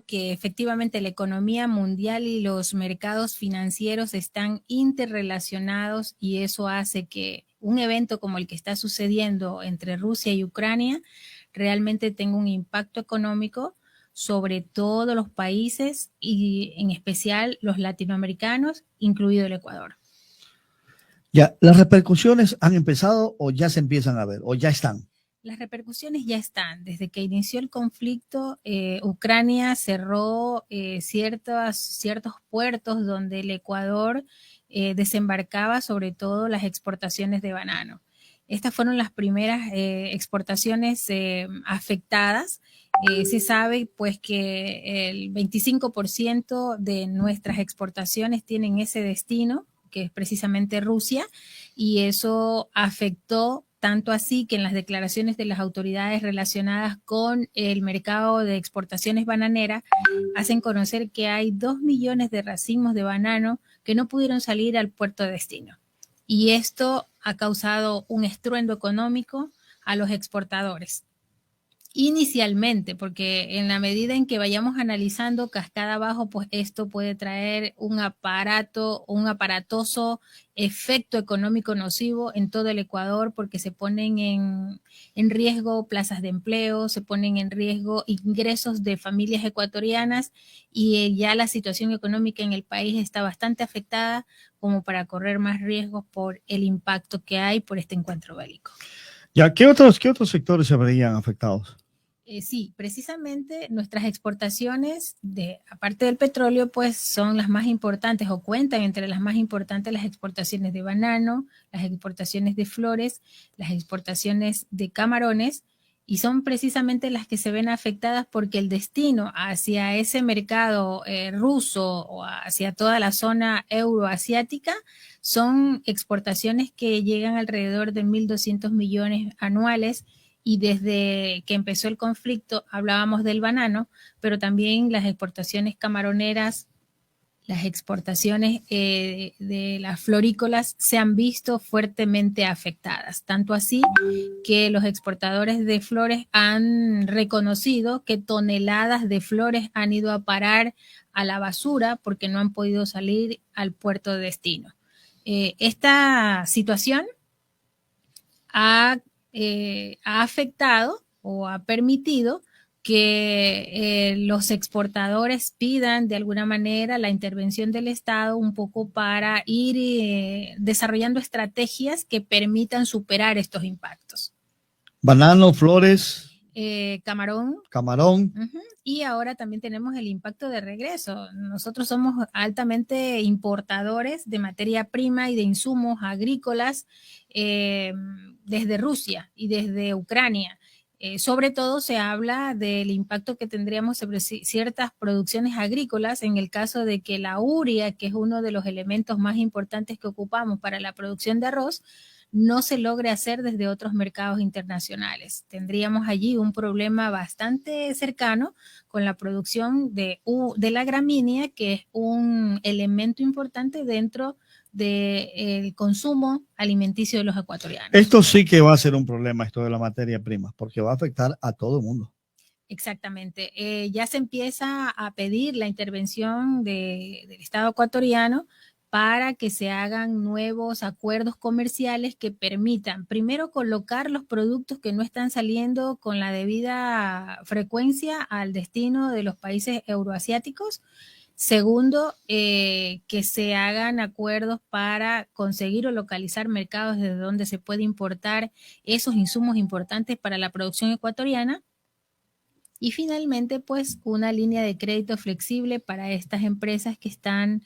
que efectivamente la economía mundial y los mercados financieros están interrelacionados y eso hace que un evento como el que está sucediendo entre Rusia y Ucrania realmente tenga un impacto económico sobre todos los países y en especial los latinoamericanos, incluido el Ecuador. Ya, ¿las repercusiones han empezado o ya se empiezan a ver o ya están? Las repercusiones ya están. Desde que inició el conflicto, Ucrania cerró ciertos puertos donde el Ecuador desembarcaba sobre todo las exportaciones de banano. Estas fueron las primeras exportaciones afectadas. Se sabe pues que el 25% de nuestras exportaciones tienen ese destino, que es precisamente Rusia, y eso afectó tanto así que en las declaraciones de las autoridades relacionadas con el mercado de exportaciones bananeras hacen conocer que hay 2 millones de racimos de banano que no pudieron salir al puerto de destino. Y esto ha causado un estruendo económico a los exportadores. Inicialmente, porque en la medida en que vayamos analizando cascada abajo, pues esto puede traer un aparatoso efecto económico nocivo en todo el Ecuador, porque se ponen en riesgo plazas de empleo, se ponen en riesgo ingresos de familias ecuatorianas y ya la situación económica en el país está bastante afectada como para correr más riesgos por el impacto que hay por este encuentro bélico. Ya, ¿qué otros sectores se verían afectados? Sí, precisamente nuestras exportaciones, aparte del petróleo, pues son las más importantes o cuentan entre las más importantes las exportaciones de banano, las exportaciones de flores, las exportaciones de camarones y son precisamente las que se ven afectadas porque el destino hacia ese mercado ruso o hacia toda la zona euroasiática son exportaciones que llegan alrededor de 1.200 millones anuales. Y desde que empezó el conflicto hablábamos del banano, pero también las exportaciones camaroneras, las exportaciones de las florícolas se han visto fuertemente afectadas. Tanto así que los exportadores de flores han reconocido que toneladas de flores han ido a parar a la basura porque no han podido salir al puerto de destino. Esta situación ha afectado o ha permitido que los exportadores pidan de alguna manera la intervención del Estado un poco para ir desarrollando estrategias que permitan superar estos impactos. Banano, flores. Camarón. Y ahora también tenemos el impacto de regreso. Nosotros somos altamente importadores de materia prima y de insumos agrícolas desde Rusia y desde Ucrania. Sobre todo se habla del impacto que tendríamos sobre ciertas producciones agrícolas en el caso de que la urea, que es uno de los elementos más importantes que ocupamos para la producción de arroz, no se logre hacer desde otros mercados internacionales. Tendríamos allí un problema bastante cercano con la producción de la gramínea, que es un elemento importante dentro del consumo alimenticio de los ecuatorianos. Esto sí que va a ser un problema, esto de la materia prima, porque va a afectar a todo el mundo. Exactamente. Ya se empieza a pedir la intervención del Estado ecuatoriano para que se hagan nuevos acuerdos comerciales que permitan, primero, colocar los productos que no están saliendo con la debida frecuencia al destino de los países euroasiáticos. Segundo, que se hagan acuerdos para conseguir o localizar mercados desde donde se puede importar esos insumos importantes para la producción ecuatoriana. Y finalmente, pues, una línea de crédito flexible para estas empresas que están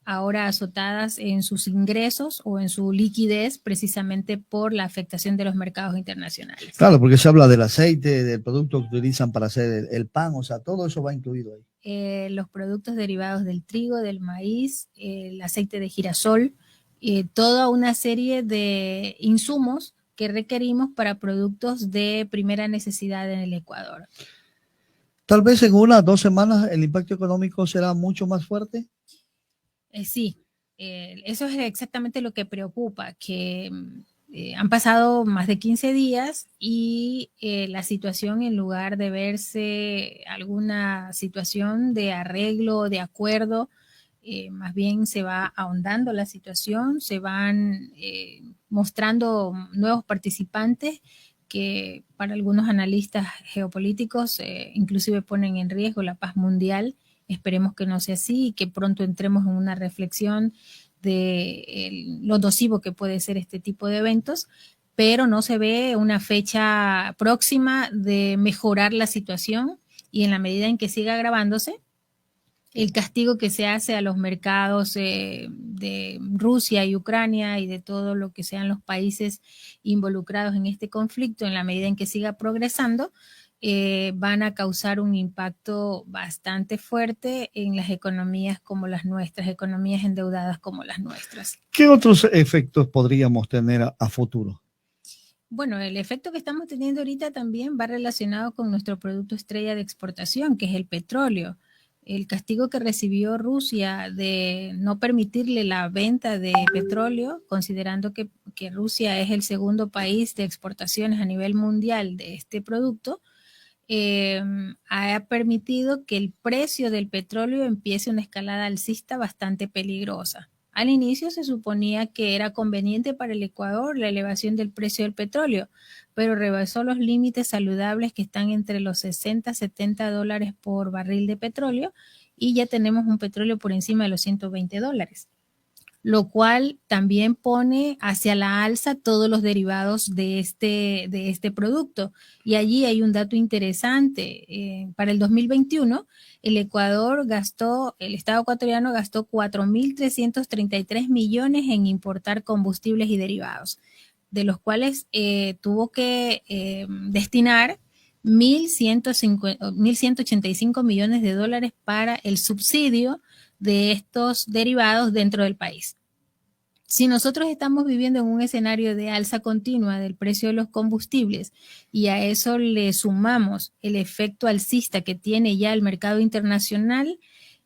ahora azotadas en sus ingresos o en su liquidez precisamente por la afectación de los mercados internacionales. Claro, porque se habla del aceite, del producto que utilizan para hacer el pan, o sea, todo eso va incluido ahí. Los productos derivados del trigo, del maíz, el aceite de girasol, toda una serie de insumos que requerimos para productos de primera necesidad en el Ecuador. Tal vez en 1 o 2 semanas el impacto económico será mucho más fuerte. Sí, eso es exactamente lo que preocupa, que Han pasado más de 15 días y la situación, en lugar de verse alguna situación de arreglo, de acuerdo, más bien se va ahondando la situación, se van mostrando nuevos participantes que para algunos analistas geopolíticos inclusive ponen en riesgo la paz mundial. Esperemos que no sea así y que pronto entremos en una reflexión de lo nocivo que puede ser este tipo de eventos, pero no se ve una fecha próxima de mejorar la situación y en la medida en que siga agravándose, el castigo que se hace a los mercados de Rusia y Ucrania y de todo lo que sean los países involucrados en este conflicto, en la medida en que siga progresando, van a causar un impacto bastante fuerte en las economías como las nuestras, economías endeudadas como las nuestras. ¿Qué otros efectos podríamos tener a futuro? Bueno, el efecto que estamos teniendo ahorita también va relacionado con nuestro producto estrella de exportación, que es el petróleo. El castigo que recibió Rusia de no permitirle la venta de petróleo, considerando que Rusia es el segundo país de exportaciones a nivel mundial de este producto, ha permitido que el precio del petróleo empiece una escalada alcista bastante peligrosa. Al inicio se suponía que era conveniente para el Ecuador la elevación del precio del petróleo, pero rebasó los límites saludables que están entre los 60 y 70 dólares por barril de petróleo y ya tenemos un petróleo por encima de los 120 dólares, lo cual también pone hacia la alza todos los derivados de este producto. Y allí hay un dato interesante. Para el 2021, el Estado ecuatoriano gastó 4.333 millones en importar combustibles y derivados, de los cuales tuvo que destinar 1.185 millones de dólares para el subsidio de estos derivados dentro del país. Si nosotros estamos viviendo en un escenario de alza continua del precio de los combustibles y a eso le sumamos el efecto alcista que tiene ya el mercado internacional,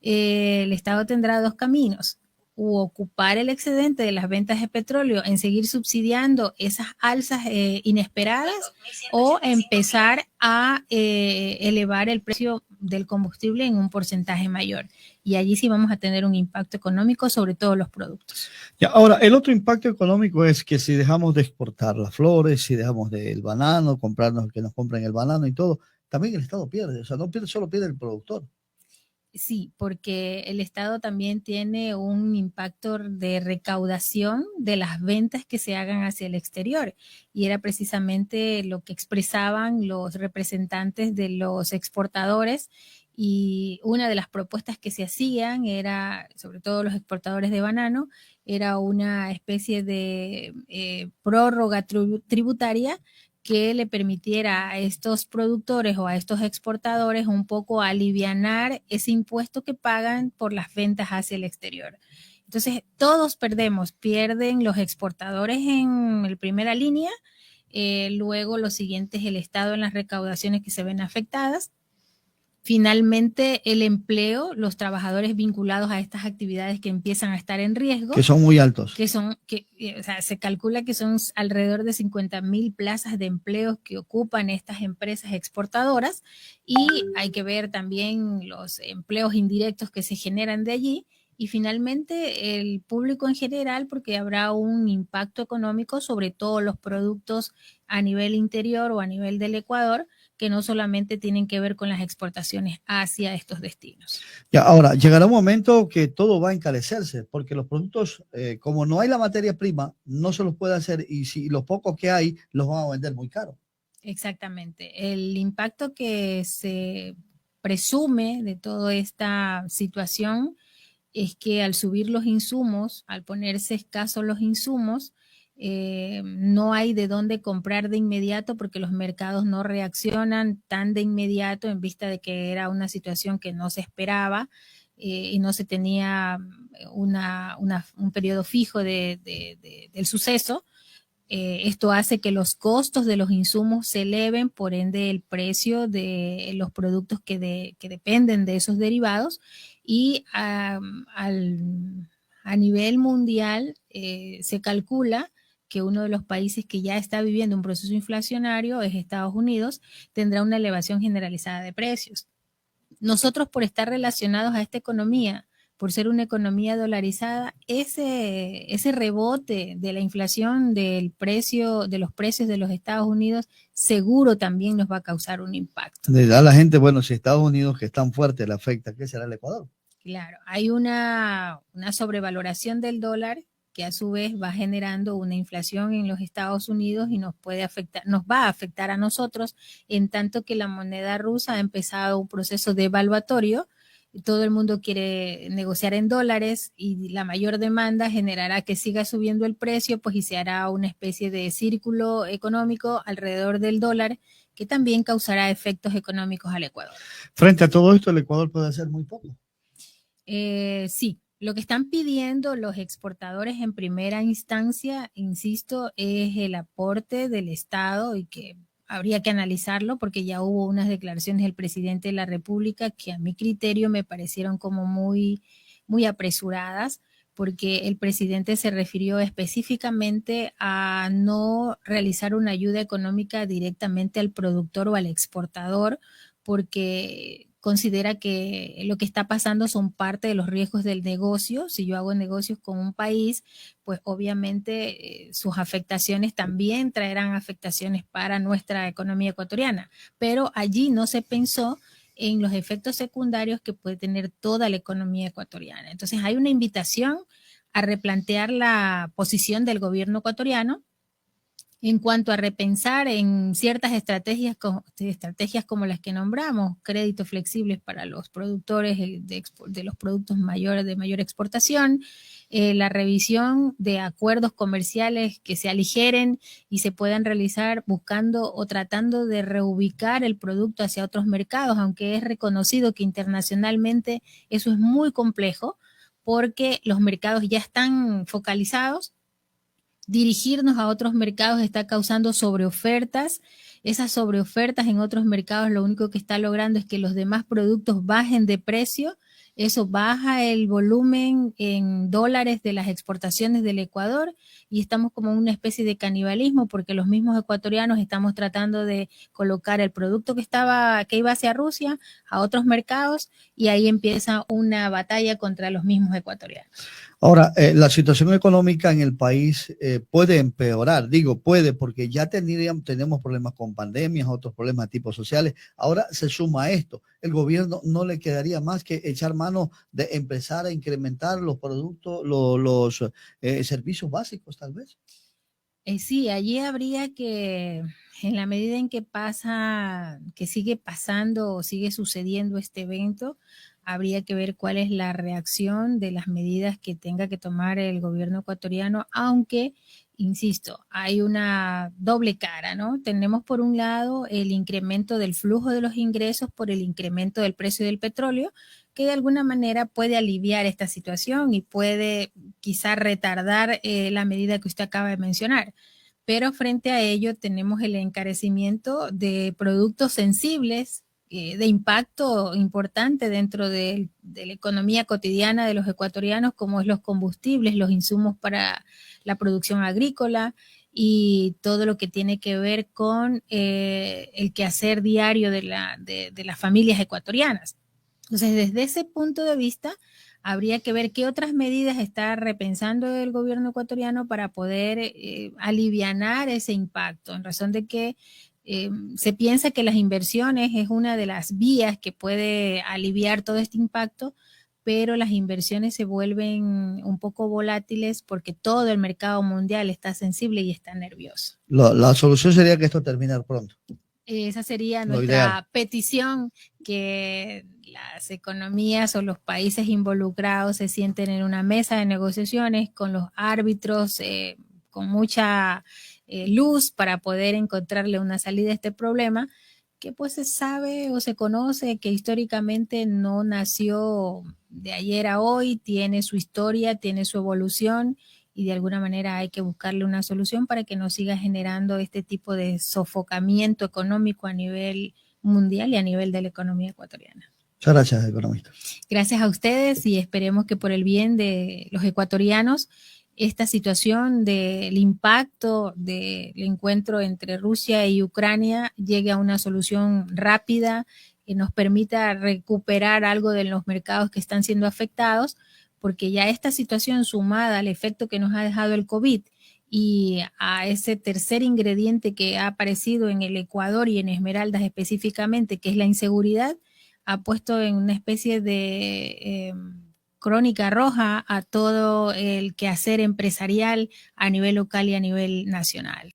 el Estado tendrá dos caminos: o ocupar el excedente de las ventas de petróleo en seguir subsidiando esas alzas inesperadas, o empezar a elevar el precio del combustible en un porcentaje mayor. Y allí sí vamos a tener un impacto económico sobre todos los productos. Ya, ahora, el otro impacto económico es que si dejamos de exportar las flores, si dejamos del banano, comprarnos, que nos compren el banano y todo, también el Estado pierde. O sea, no pierde, solo pierde el productor. Sí, porque el Estado también tiene un impacto de recaudación de las ventas que se hagan hacia el exterior. Y era precisamente lo que expresaban los representantes de los exportadores. Y una de las propuestas que se hacían era, sobre todo los exportadores de banano, era una especie de prórroga tributaria que le permitiera a estos productores o a estos exportadores un poco alivianar ese impuesto que pagan por las ventas hacia el exterior. Entonces, todos perdemos, pierden los exportadores en la primera línea, luego lo siguiente es el Estado en las recaudaciones que se ven afectadas. Finalmente, el empleo, los trabajadores vinculados a estas actividades que empiezan a estar en riesgo. Que son muy altos. O sea, se calcula que son alrededor de 50.000 plazas de empleo que ocupan estas empresas exportadoras, y hay que ver también los empleos indirectos que se generan de allí. Y finalmente el público en general, porque habrá un impacto económico sobre todos los productos a nivel interior o a nivel del Ecuador, que no solamente tienen que ver con las exportaciones hacia estos destinos. Ya, ahora, llegará un momento que todo va a encarecerse, porque los productos, como no hay la materia prima, no se los puede hacer, y si los pocos que hay, los van a vender muy caro. Exactamente. El impacto que se presume de toda esta situación es que al subir los insumos, al ponerse escasos los insumos, no hay de dónde comprar de inmediato, porque los mercados no reaccionan tan de inmediato en vista de que era una situación que no se esperaba y no se tenía un periodo fijo del suceso. Esto hace que los costos de los insumos se eleven, por ende el precio de los productos que dependen de esos derivados, y a nivel mundial se calcula que uno de los países que ya está viviendo un proceso inflacionario es Estados Unidos, tendrá una elevación generalizada de precios. Nosotros, por estar relacionados a esta economía, por ser una economía dolarizada, ese rebote de la inflación del precio, de los precios de los Estados Unidos, seguro también nos va a causar un impacto. Le da a la gente, bueno, si Estados Unidos, que es tan fuerte, le afecta, ¿qué será el Ecuador? Claro, hay una sobrevaloración del dólar que a su vez va generando una inflación en los Estados Unidos y nos puede afectar, nos va a afectar a nosotros, en tanto que la moneda rusa ha empezado un proceso devaluatorio. Todo el mundo quiere negociar en dólares y la mayor demanda generará que siga subiendo el precio, pues y se hará una especie de círculo económico alrededor del dólar que también causará efectos económicos al Ecuador. Frente a todo esto, el Ecuador puede hacer muy poco. Sí, lo que están pidiendo los exportadores en primera instancia, insisto, es el aporte del Estado y que habría que analizarlo porque ya hubo unas declaraciones del presidente de la República que a mi criterio me parecieron como muy apresuradas, porque el presidente se refirió específicamente a no realizar una ayuda económica directamente al productor o al exportador, porque considera que lo que está pasando son parte de los riesgos del negocio. Si yo hago negocios con un país, pues obviamente sus afectaciones también traerán afectaciones para nuestra economía ecuatoriana. Pero allí no se pensó en los efectos secundarios que puede tener toda la economía ecuatoriana. Entonces hay una invitación a replantear la posición del gobierno ecuatoriano en cuanto a repensar en ciertas estrategias como las que nombramos, créditos flexibles para los productores de los productos mayores de mayor exportación, la revisión de acuerdos comerciales que se aligeren y se puedan realizar buscando o tratando de reubicar el producto hacia otros mercados, aunque es reconocido que internacionalmente eso es muy complejo porque los mercados ya están focalizados. Dirigirnos a otros mercados está causando sobreofertas. Esas sobreofertas en otros mercados lo único que está logrando es que los demás productos bajen de precio. Eso baja el volumen en dólares de las exportaciones del Ecuador y estamos como en una especie de canibalismo porque los mismos ecuatorianos estamos tratando de colocar el producto que iba hacia Rusia a otros mercados y ahí empieza una batalla contra los mismos ecuatorianos. Ahora, la situación económica en el país puede empeorar, digo puede, porque ya tenemos problemas con pandemias, otros problemas de tipo sociales. Ahora se suma esto. El gobierno no le quedaría más que echar mano de empezar a incrementar los productos, los servicios básicos, tal vez. Sí, allí habría que, en la medida en que que sigue pasando o sigue sucediendo este evento, habría que ver cuál es la reacción de las medidas que tenga que tomar el gobierno ecuatoriano, aunque, insisto, hay una doble cara, ¿no? Tenemos por un lado el incremento del flujo de los ingresos por el incremento del precio del petróleo, que de alguna manera puede aliviar esta situación y puede quizá retardar la medida que usted acaba de mencionar. Pero frente a ello tenemos el encarecimiento de productos sensibles de impacto importante dentro de la economía cotidiana de los ecuatorianos, como es los combustibles, los insumos para la producción agrícola y todo lo que tiene que ver con el quehacer diario de las familias ecuatorianas. Entonces, desde ese punto de vista, habría que ver qué otras medidas está repensando el gobierno ecuatoriano para poder alivianar ese impacto, en razón de que se piensa que las inversiones es una de las vías que puede aliviar todo este impacto, pero las inversiones se vuelven un poco volátiles porque todo el mercado mundial está sensible y está nervioso. La solución sería que esto termine pronto. Esa sería nuestra petición, que las economías o los países involucrados se sienten en una mesa de negociaciones con los árbitros, con mucha luz para poder encontrarle una salida a este problema, que pues se sabe o se conoce que históricamente no nació de ayer a hoy, tiene su historia, tiene su evolución y de alguna manera hay que buscarle una solución para que no siga generando este tipo de sofocamiento económico a nivel mundial y a nivel de la economía ecuatoriana. Muchas gracias, economista. Gracias a ustedes y esperemos que por el bien de los ecuatorianos esta situación del impacto del encuentro entre Rusia y Ucrania llegue a una solución rápida que nos permita recuperar algo de los mercados que están siendo afectados, porque ya esta situación sumada al efecto que nos ha dejado el COVID y a ese tercer ingrediente que ha aparecido en el Ecuador y en Esmeraldas específicamente, que es la inseguridad, ha puesto en una especie de crónica roja a todo el quehacer empresarial a nivel local y a nivel nacional.